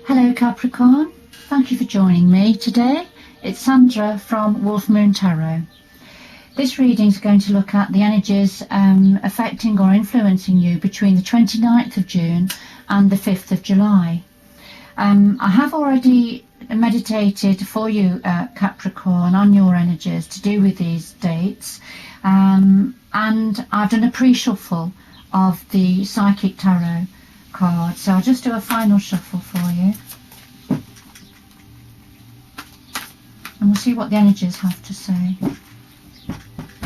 Hello Capricorn, thank you for joining me today. It's Sandra from Wolf Moon Tarot. This reading is going to look at the energies affecting or influencing you between the 29th of June and the 5th of July. I have already meditated for you, Capricorn, on your energies to do with these dates, and I've done a pre-shuffle of the Psychic Tarot card, so I'll just do a final shuffle for you and we'll see what the energies have to say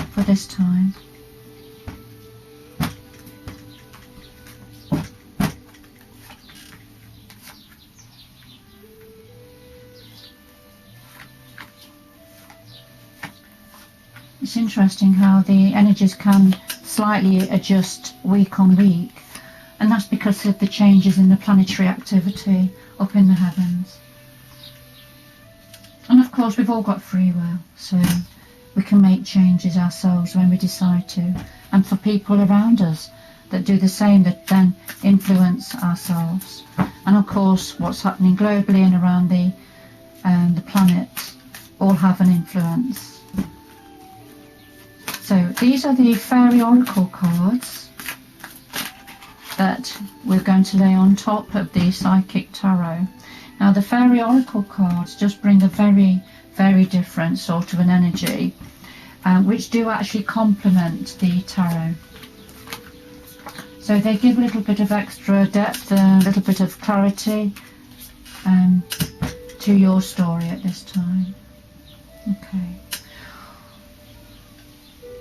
for this time. It's interesting how the energies can slightly adjust week on week, and that's because of the changes in the planetary activity up in the heavens. And of course we've all got free will, so we can make changes ourselves when we decide to, and for people around us that do the same, that then influence ourselves. And of course what's happening globally and around the planet all have an influence. So these are the Fairy Oracle cards that we're going to lay on top of the Psychic Tarot. Now the Fairy Oracle cards just bring a very, very different sort of an energy, which do actually complement the Tarot. So they give a little bit of extra depth, a little bit of clarity to your story at this time. Okay.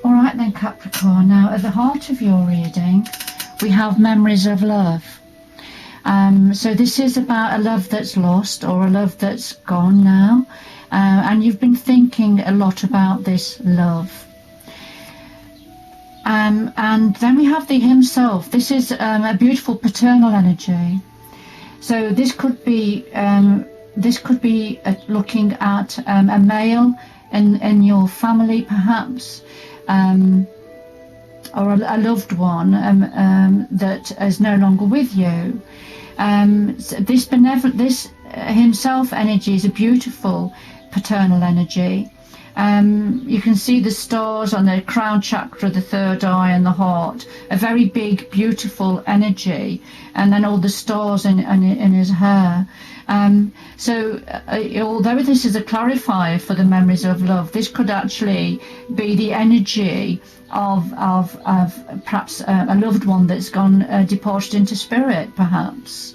Alright then Capricorn, now at the heart of your reading we have memories of love. So this is about a love that's lost or a love that's gone now, and you've been thinking a lot about this love. And then we have the himself. This is a beautiful paternal energy. So this could be looking at a male in your family perhaps, or a loved one that is no longer with you. So this himself energy is a beautiful paternal energy. You can see the stars on the crown chakra, the third eye and the heart, a very big beautiful energy, and then all the stars in his hair. So although this is a clarifier for the memories of love, this could actually be the energy of perhaps a loved one that's gone departed into spirit perhaps.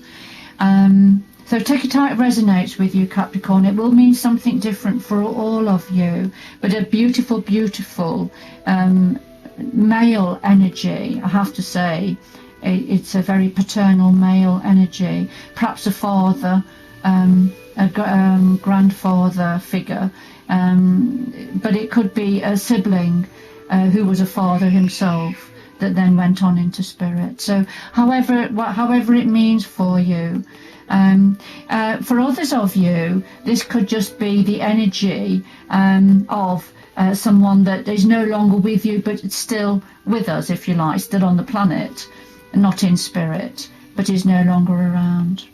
So take it how it resonates with you, Capricorn. It will mean something different for all of you, but a beautiful, beautiful male energy, I have to say. It's a very paternal male energy, perhaps a father, a grandfather figure, but it could be a sibling who was a father himself that then went on into spirit. So however it means for you. For others of you, this could just be the energy of someone that is no longer with you, but it's still with us, if you like, still on the planet, not in spirit, but is no longer around.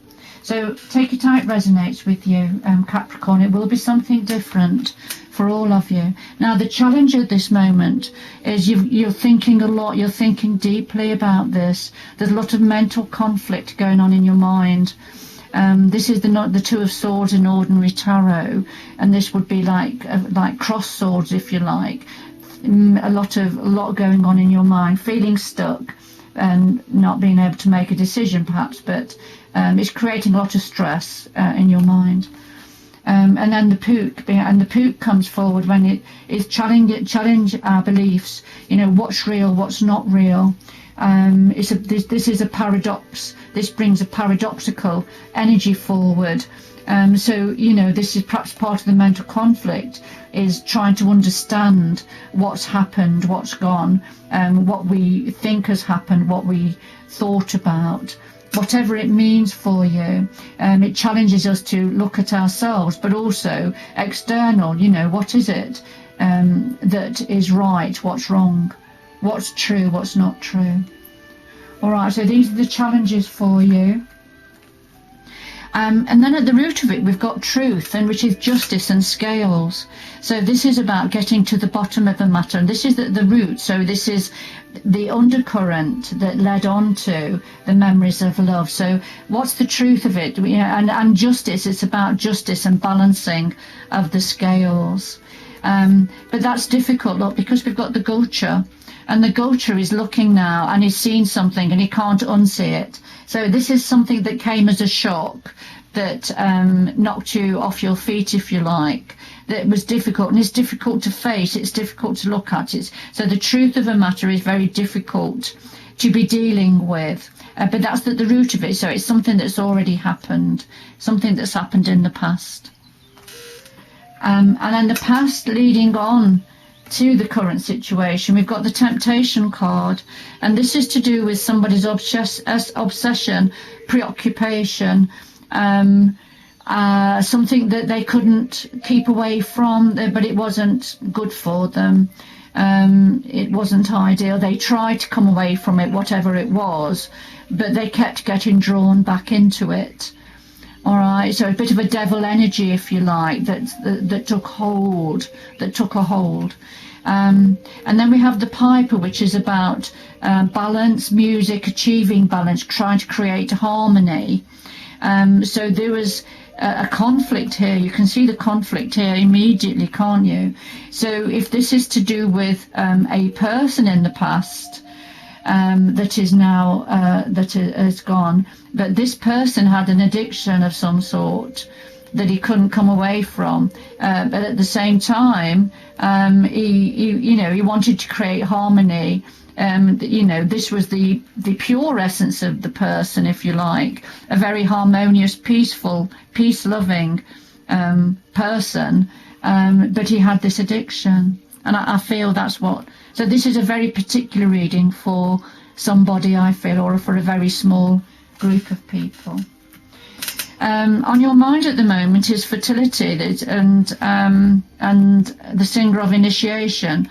So take it how it resonates with you, Capricorn. It will be something different for all of you. Now the challenge at this moment is you're thinking a lot, you're thinking deeply about this. There's a lot of mental conflict going on in your mind. This is the Two of Swords in ordinary tarot, and this would be like cross swords, if you like. A lot going on in your mind, feeling stuck and not being able to make a decision perhaps, but it's creating a lot of stress in your mind. And then the Pook comes forward when it is challenge our beliefs. You know, what's real, what's not real. This is a paradox. This brings a paradoxical energy forward. So, you know, this is perhaps part of the mental conflict, is trying to understand what's happened, what's gone, what we think has happened, what we thought about, whatever it means for you. It challenges us to look at ourselves, but also external, you know, what is it that is right, what's wrong, what's true, what's not true. All right, so these are the challenges for you. And then at the root of it, we've got truth, and which is justice and scales. So this is about getting to the bottom of the matter, and this is the root. So this is the undercurrent that led on to the memories of love. So what's the truth of it? And justice, it's about justice and balancing of the scales. But that's difficult, look, because we've got the gulcher, and the gulcher is looking now and he's seen something and he can't unsee it. So this is something that came as a shock, that knocked you off your feet, if you like, that was difficult, and it's difficult to face, it's difficult to look at it. So the truth of a matter is very difficult to be dealing with, but that's the root of it. So it's something that's already happened, something that's happened in the past. And then the past leading on to the current situation, we've got the temptation card, and this is to do with somebody's obsession, preoccupation, something that they couldn't keep away from, but it wasn't good for them. It wasn't ideal. They tried to come away from it, whatever it was, but they kept getting drawn back into it. All right, so a bit of a devil energy, if you like, that took a hold. And then we have the piper, which is about balance, music, achieving balance, trying to create harmony. So there was a conflict here. You can see the conflict here immediately, can't you? So if this is to do with a person in the past, that is now that has gone, but this person had an addiction of some sort that he couldn't come away from, but at the same time he wanted to create harmony. This was the pure essence of the person, if you like, a very harmonious, peaceful, peace-loving person, but he had this addiction, and I feel that's what. So this is a very particular reading for somebody, I feel, or for a very small group of people. On your mind at the moment is fertility and the singer of initiation.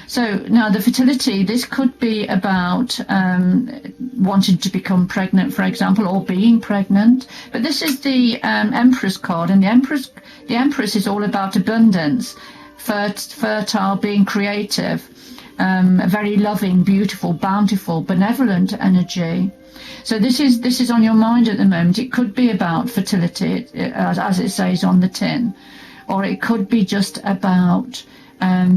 So now the fertility, this could be about wanting to become pregnant, for example, or being pregnant. But this is the Empress card, and the Empress is all about abundance, fertile, being creative, a very loving, beautiful, bountiful, benevolent energy. So this is on your mind at the moment. It could be about fertility, as it says on the tin, or it could be just about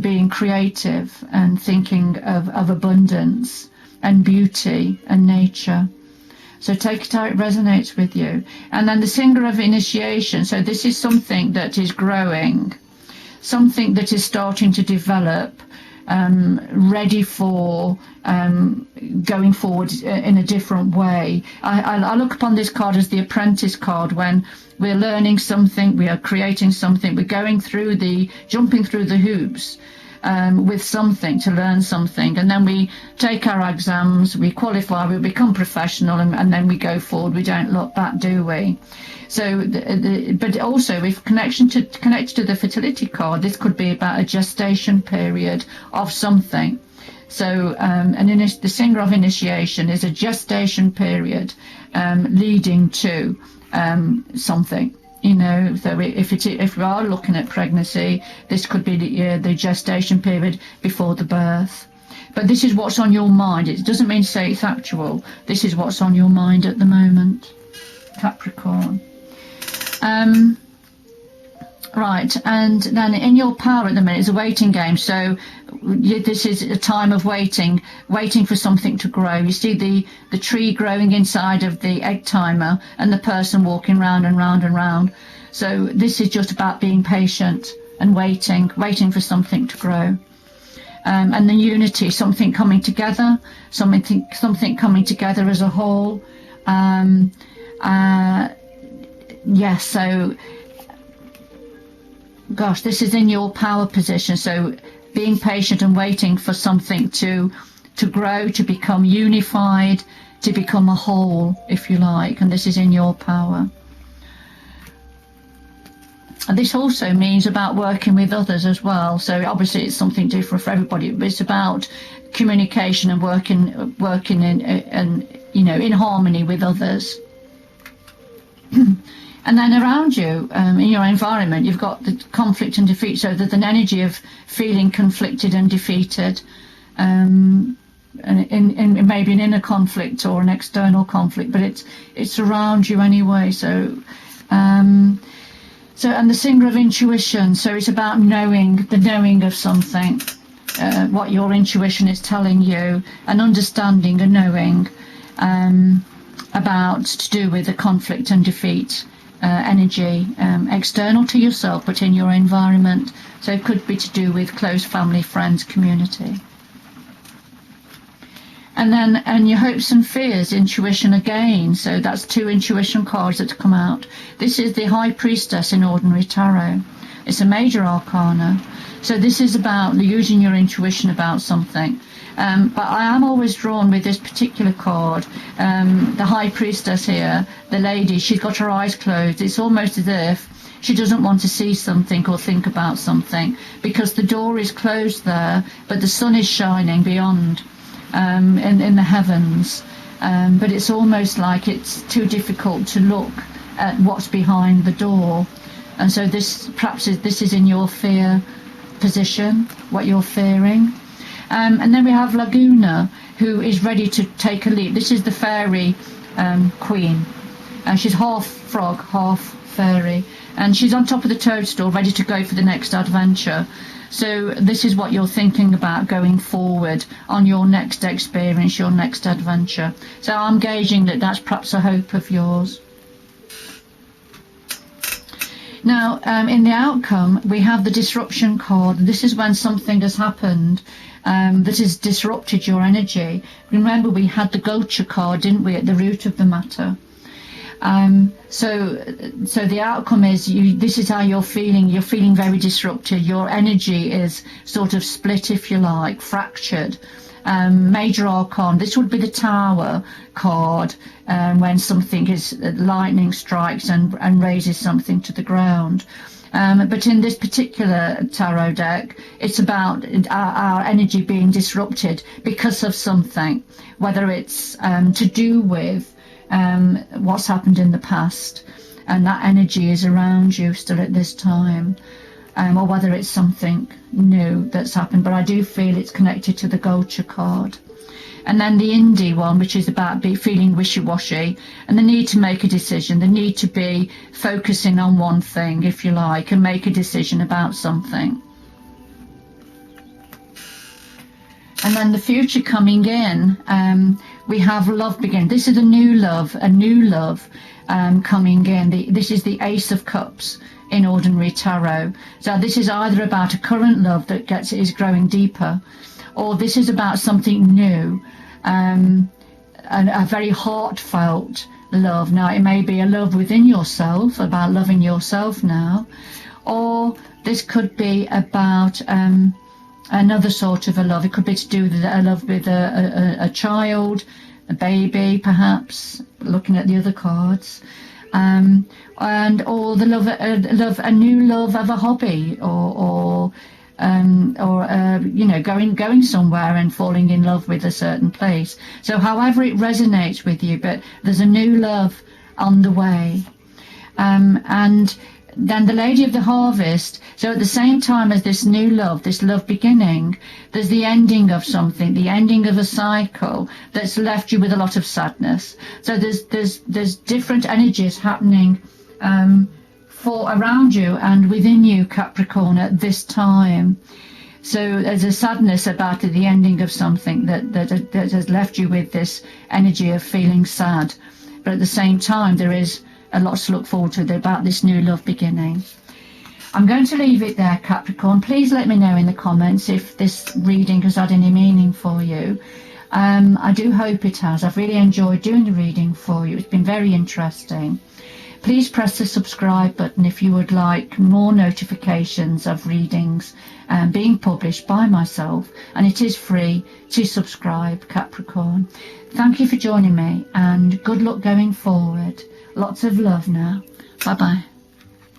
being creative and thinking of abundance and beauty and nature. So take it how it resonates with you. And then the singer of initiation. So this is something that is growing, something that is starting to develop, ready for going forward in a different way. I look upon this card as the apprentice card. When we're learning something, we are creating something, we're jumping through the hoops with something to learn something, and then we take our exams, we qualify, we become professional, and then we go forward. We don't look back, do we? So, but also, if connected to the fertility card, this could be about a gestation period of something. So, the singer of initiation is a gestation period leading to something. So if we are looking at pregnancy, this could be the gestation period before the birth. But this is what's on your mind. It doesn't mean to say it's actual. This is what's on your mind at the moment, Capricorn. Right, and then in your power at the minute is a waiting game. So this is a time of waiting for something to grow. You see the tree growing inside of the egg timer and the person walking round and round and round. So this is just about being patient and waiting for something to grow. And the unity, something coming together, something coming together as a whole. Yes, so gosh, this is in your power position. So being patient and waiting for something to grow, to become unified, to become a whole, if you like, and this is in your power. And this also means about working with others as well. So obviously it's something different for everybody, but it's about communication and working in harmony with others. And then around you, in your environment, you've got the conflict and defeat. So there's an energy of feeling conflicted and defeated, in maybe an inner conflict or an external conflict, but it's around you anyway. So and the singer of intuition. So it's about the knowing of something, what your intuition is telling you, and understanding and knowing about to do with the conflict and defeat. Energy external to yourself but in your environment, so it could be to do with close family, friends, community. And your hopes and fears, intuition again. So that's 2 intuition cards that come out. This is the High Priestess in ordinary tarot. It's a major arcana, so this is about using your intuition about something. But I am always drawn with this particular card, the High Priestess here, the lady, she's got her eyes closed. It's almost as if she doesn't want to see something or think about something, because the door is closed there, but the sun is shining beyond, in the heavens. But it's almost like it's too difficult to look at what's behind the door. And so this is in your fear position, what you're fearing. And then we have Laguna, who is ready to take a leap. This is the fairy queen. She's half frog, half fairy. And she's on top of the toadstool, ready to go for the next adventure. So this is what you're thinking about going forward on your next experience, your next adventure. So I'm gauging that that's perhaps a hope of yours. Now, in the outcome, we have the disruption card. This is when something has happened that has disrupted your energy. Remember, we had the Gocha card, didn't we, at the root of the matter. So the outcome is this is how you're feeling. You're feeling very disrupted. Your energy is sort of split, if you like, fractured. Major arcana. This would be the Tower card, when something is lightning strikes and raises something to the ground. But in this particular tarot deck, it's about our energy being disrupted because of something, whether it's to do with what's happened in the past, and that energy is around you still at this time, or whether it's something new that's happened. But I do feel it's connected to the Gocha card. And then the Indie one, which is about feeling wishy-washy, and the need to make a decision, the need to be focusing on one thing, if you like, and make a decision about something. And then the future coming in, we have love begin. This is a new love coming in. This is the Ace of Cups in ordinary tarot. So this is either about a current love that is growing deeper, or this is about something new, and a very heartfelt love. Now, it may be a love within yourself, about loving yourself now, or this could be about another sort of a love. It could be to do with a love with a child, a baby, perhaps, looking at the other cards, or the love, a new love of a hobby, or going somewhere and falling in love with a certain place. So however it resonates with you, but there's a new love on the way. And then the Lady of the Harvest. So at the same time as this new love, this love beginning, there's the ending of something, the ending of a cycle that's left you with a lot of sadness. So there's different energies happening for around you and within you, Capricorn, at this time. So there's a sadness about the ending of something that has left you with this energy of feeling sad. But at the same time, there is a lot to look forward to about this new love beginning. I'm going to leave it there, Capricorn. Please let me know in the comments if this reading has had any meaning for you. I do hope it has. I've really enjoyed doing the reading for you. It's been very interesting. Please press the subscribe button if you would like more notifications of readings being published by myself, and it is free to subscribe, Capricorn. Thank you for joining me, and good luck going forward. Lots of love now. Bye bye.